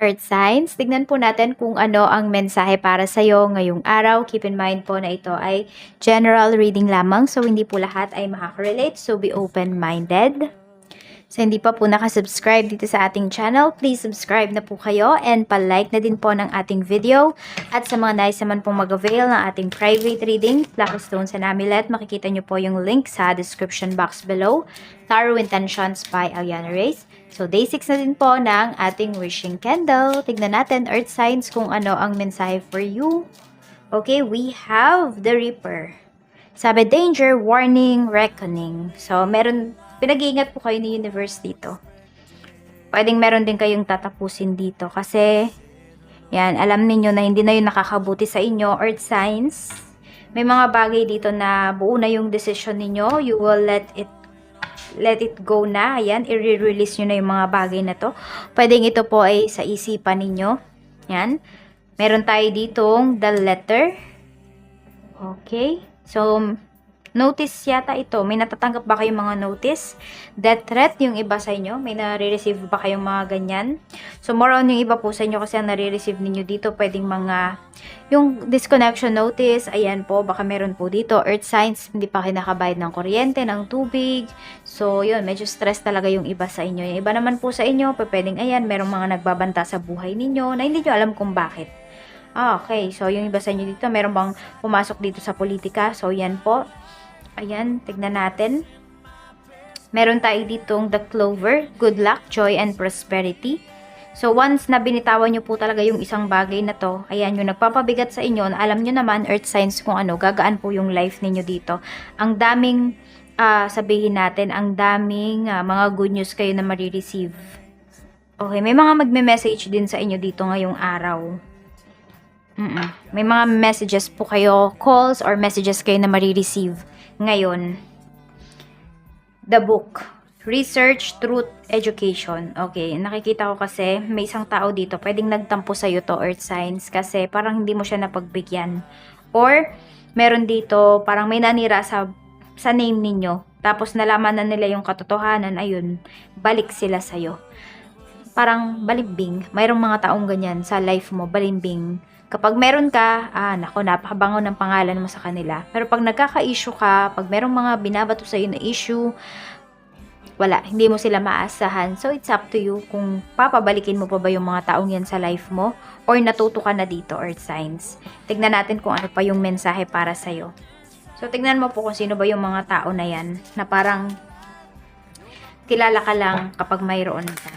Earth signs, tignan po natin kung ano ang mensahe para sa'yo ngayong araw. Keep in mind po na ito ay general reading lamang, so hindi po lahat ay makaka-relate, so be open-minded. So hindi pa po nakasubscribe dito sa ating channel, please subscribe na po kayo and pa-like na din po ng ating video. At sa mga nais naman pong mag-avail ng ating private reading, Lucky Stones and Amulet, makikita nyo po yung link sa description box below. Tarot Intentions by Aliana Reyes. So day 6 na din po ng ating wishing candle. Tignan natin earth signs kung ano ang mensahe for you. Okay, we have the Reaper. Sabi, danger, warning, reckoning. So, pinag-iingat po kayo ni universe dito. Pwedeng meron din kayong tatapusin dito. Kasi, yan, alam niyo na hindi na yun nakakabuti sa inyo, earth signs. May mga bagay dito na buo na yung decision ninyo. You will let it go na. Ayan, i-release nyo na yung mga bagay na to. Pwedeng ito po ay sa isipan ninyo. Yan. Meron tayo ditong the letter. Okay. So, notice yata ito. May natatanggap ba kayong mga notice? Death threat yung iba sa inyo? May nare-receive ba kayong mga ganyan? So, more on yung iba po sa inyo kasi ang nare-receive ninyo dito, pwedeng mga yung disconnection notice. Ayan po, baka meron po dito. Earth signs, hindi pa kayo nakabayad ng kuryente, ng tubig. So, yun, medyo stress talaga yung iba sa inyo. Yung iba naman po sa inyo, pwedeng ayan, merong mga nagbabanta sa buhay ninyo na hindi nyo alam kung bakit. Okay. So, yung iba sa inyo dito, meron bang pumasok dito sa politika? So, yan po. Ayan, tignan natin. Meron tayo ditong the clover, good luck, joy, and prosperity. So, once na binitawan nyo po talaga yung isang bagay na to, ayan, yung nagpapabigat sa inyo, na alam nyo naman, earth signs kung ano, gagaan po yung life ninyo dito. Ang daming, sabihin natin, ang daming mga good news kayo na marireceive. Okay, may mga magme-message din sa inyo dito ngayong araw. May mga messages po kayo, calls or messages kayo na marireceive ngayon. The book, Research, Truth, Education. Okay, nakikita ko kasi may isang tao dito, pwedeng nagtampo sa'yo to, earth signs, kasi parang hindi mo siya napagbigyan. Or, meron dito, parang may nanira sa name ninyo. Tapos nalaman na nila yung katotohanan, ayun, balik sila sa'yo. Parang balimbing. Mayroong mga taong ganyan sa life mo, balimbing. Kapag meron ka, nako, napakabango ng pangalan mo sa kanila. Pero pag nagkaka-issue ka, pag merong mga binabato sa'yo na issue, wala, hindi mo sila maasahan. So, it's up to you kung papabalikin mo pa ba yung mga taong yan sa life mo or natuto ka na dito, earth signs. Tignan natin kung ano pa yung mensahe para sa'yo. So, tignan mo po kung sino ba yung mga tao na yan na parang kilala ka lang kapag mayroon ka.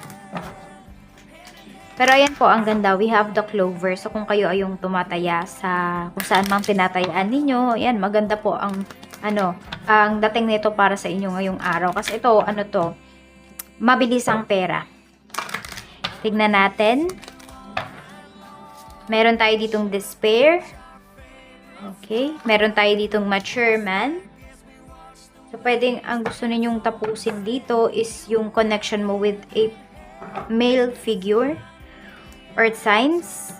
Pero ayan po, ang ganda. We have the clover. So, kung kayo ay yung tumataya sa kung saan mang tinatayaan ninyo, ayan, maganda po ang ang dating nito para sa inyo ngayong araw. Kasi ito, mabilis ang pera. Tignan natin. Meron tayo ditong despair. Okay. Meron tayo ditong mature man. So, pwedeng ang gusto ninyong tapusin dito is yung connection mo with a male figure. Earth signs,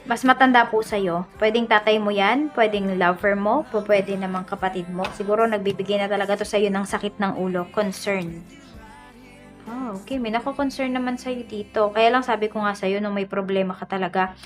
mas matanda po sa'yo. Pwedeng tatay mo yan, pwedeng lover mo, pwede namang kapatid mo. Siguro nagbibigay na talaga to sa'yo ng sakit ng ulo, concern. Okay, may nako-concern naman sa'yo dito. Kaya lang sabi ko nga sa'yo, nung may problema ka talaga,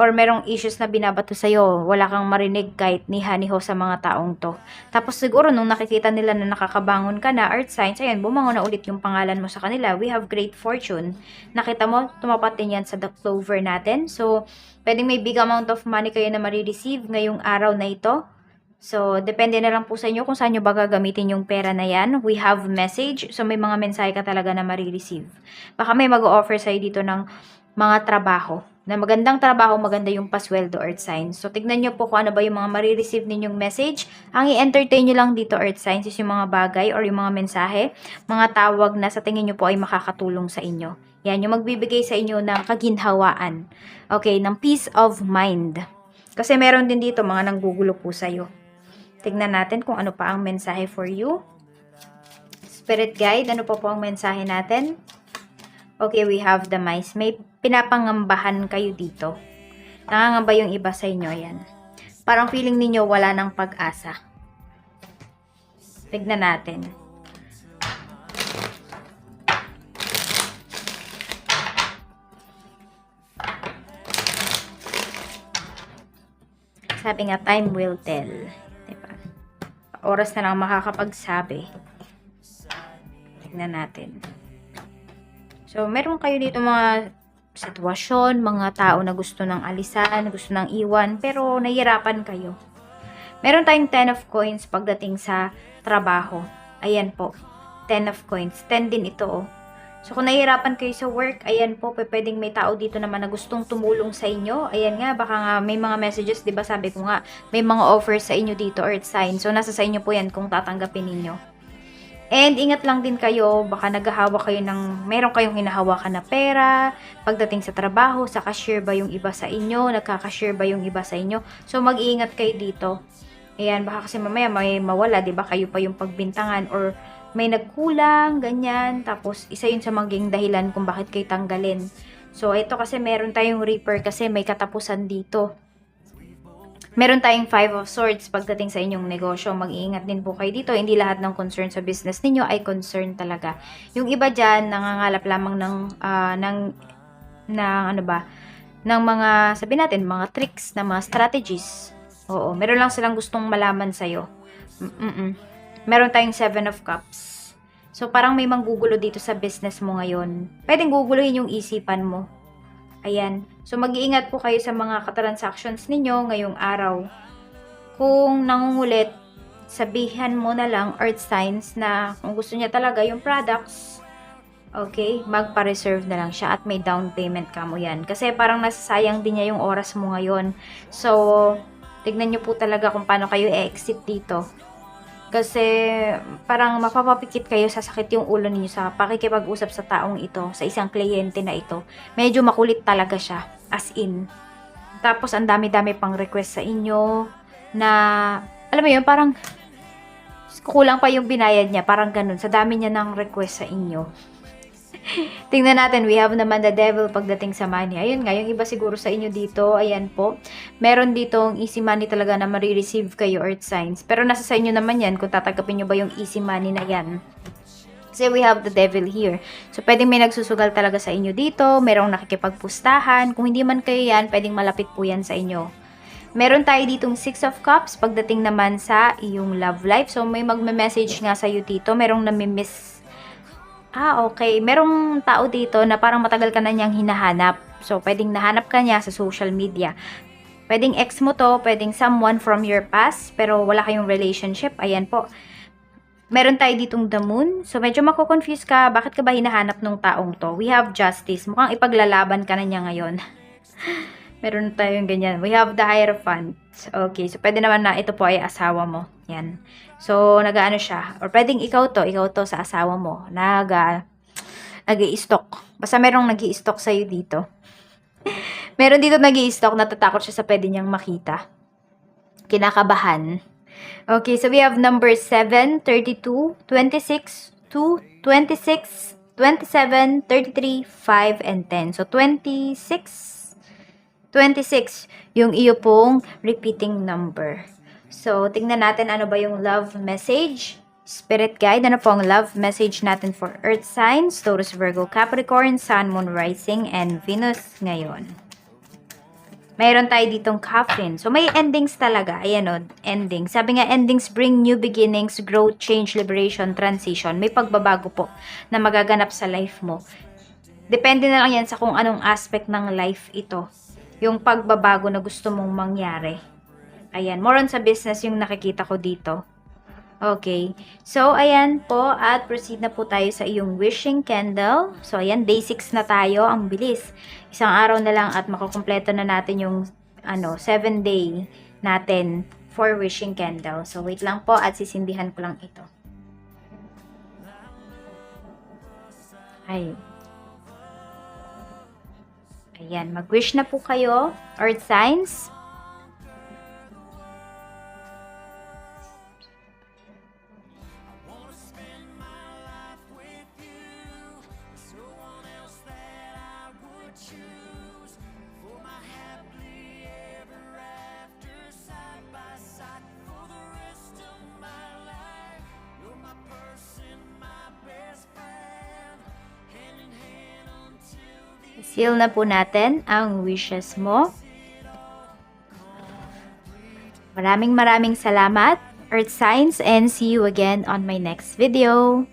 or merong issues na binabato sa'yo, wala kang marinig kahit ni haniho sa mga taong to. Tapos siguro nung nakikita nila na nakakabangon ka na, earth signs, ayan, bumangon na ulit yung pangalan mo sa kanila. We have great fortune. Nakita mo, tumapat din yan sa the clover natin. So, pwedeng may big amount of money kayo na marireceive ngayong araw na ito. So, depende na lang po sa inyo kung saan nyo ba gagamitin yung pera na yan. We have message. So, may mga mensahe ka talaga na marireceive. Baka may mag-o-offer sa'yo dito ng mga trabaho. Na magandang trabaho, maganda yung pasweldo, earth signs. So, tignan nyo po kung ano ba yung mga marireceive ninyong message. Ang i-entertain nyo lang dito, earth signs, is yung mga bagay or yung mga mensahe, mga tawag na sa tingin nyo po ay makakatulong sa inyo. Yan, yung magbibigay sa inyo ng kaginhawaan. Okay, ng peace of mind. Kasi meron din dito mga nanggugulo po sa'yo. Tignan natin kung ano pa ang mensahe for you. Spirit guide, ano pa po ang mensahe natin? Okay, we have the mice. May pinapangambahan kayo dito. Nangangamba yung iba sa inyo, yan. Parang feeling ninyo wala ng pag-asa. Tignan natin. Sabi nga, time will tell. Diba? Oras na lang makakapagsabi. Tignan natin. So, meron kayo dito mga sitwasyon, mga tao na gusto ng alisan, gusto ng iwan, pero nahihirapan kayo. Meron tayong 10 of coins pagdating sa trabaho. Ayan po. 10 of coins. 10 din ito, oh. So, kung nahihirapan kayo sa work, ayan po, pwedeng may tao dito naman na gustong tumulong sa inyo. Ayan nga, baka nga may mga messages, di ba sabi ko nga, may mga offers sa inyo dito, earth sign. So, nasa sa inyo po yan kung tatanggapin ninyo. And, ingat lang din kayo, baka naghahawa kayo ng, meron kayong hinahawakan na pera, pagdating sa trabaho, sa cashier ba yung iba sa inyo, nagka-cashier ba yung iba sa inyo. So, mag-iingat kayo dito. Ayan, baka kasi mamaya may mawala, di ba, kayo pa yung pagbintangan or may nagkulang, ganyan. Tapos, isa yun sa maging dahilan kung bakit kayo tanggalin. So, ito kasi meron tayong reaper kasi may katapusan dito. Meron tayong 5 of swords pagdating sa inyong negosyo. Mag-iingat din po kayo dito. Hindi lahat ng concern sa business ninyo ay concern talaga. Yung iba dyan, nangangalap lamang ng mga, sabi natin, mga tricks, na mga strategies. Oo, meron lang silang gustong malaman sa'yo. Meron tayong 7 of cups. So, parang may manggugulo dito sa business mo ngayon. Pwedeng guguluhin yung isipan mo. Ayan. So, mag-iingat po kayo sa mga transactions ninyo ngayong araw. Kung nangungulit, sabihan mo na lang, earth signs, na kung gusto niya talaga yung products, okay, magpa-reserve na lang siya at may down payment ka mo yan. Kasi parang nasasayang din niya yung oras mo ngayon. So, tignan nyo po talaga kung paano kayo e-exit dito. Kasi parang mapapapikit kayo, sasakit yung ulo niyo sa pakikipag-usap sa taong ito, sa isang kliyente na ito. Medyo makulit talaga siya, as in. Tapos ang dami-dami pang request sa inyo na, alam mo yun, parang kulang pa yung binayad niya, parang ganun. Sa dami niya ng request sa inyo. Tingnan natin, we have naman the devil pagdating sa money. Ayun nga, yung iba siguro sa inyo dito, ayan po. Meron ditong easy money talaga na marireceive kayo, earth signs. Pero nasa sa inyo naman yan, kung tatanggapin nyo ba yung easy money na yan. Kasi we have the devil here. So, pwedeng may nagsusugal talaga sa inyo dito. Merong nakikipagpustahan. Kung hindi man kayo yan, pwedeng malapit po yan sa inyo. Meron tayo ditong 6 of cups pagdating naman sa iyong love life. So, may magme-message nga sa iyo dito. Merong namimiss. Okay. Merong tao dito na parang matagal ka na niyang hinahanap. So, pwedeng nahanap ka niya sa social media. Pwedeng ex mo to, pwedeng someone from your past, pero wala kayong relationship. Ayan po. Meron tayo ditong the moon. So, medyo mako-confuse ka. Bakit ka ba hinahanap nung taong to? We have justice. Mukhang ipaglalaban ka na niya ngayon. Meron tayong ganyan. We have the Hierophant. Okay. So, pwede naman na ito po ay asawa mo. Yan. So, nag-ano siya. Or pwedeng ikaw to sa asawa mo. Nag-i-stock. Basta merong nag-i-stock sa'yo dito. Meron dito nag-i-stock, natatakot siya sa pwede niyang makita. Kinakabahan. Okay, so we have number 7, 32, 26, 2, 26, 27, 33, 5, and 10. So, 26, yung iyo pong repeating number. So, tingnan natin ano ba yung love message. Spirit guide, ano po ang love message natin for earth signs, Taurus, Virgo, Capricorn, Sun, Moon, Rising, and Venus ngayon. Mayroon tayo ditong coffin. So, may endings talaga. Ayan o, ending. Sabi nga, endings bring new beginnings, growth, change, liberation, transition. May pagbabago po na magaganap sa life mo. Depende na lang yan sa kung anong aspect ng life ito. Yung pagbabago na gusto mong mangyari. Ayan, more on sa business yung nakikita ko dito. Okay. So, ayan po. At proceed na po tayo sa iyong wishing candle. So, ayan, day 6 na tayo. Ang bilis. Isang araw na lang at makukumpleto na natin yung 7-day natin for wishing candle. So, wait lang po at sisindihan ko lang ito. Ay. Ayan, mag-wish na po kayo, earth signs. Seal na po natin ang wishes mo. Maraming salamat, Earth Signs, and see you again on my next video.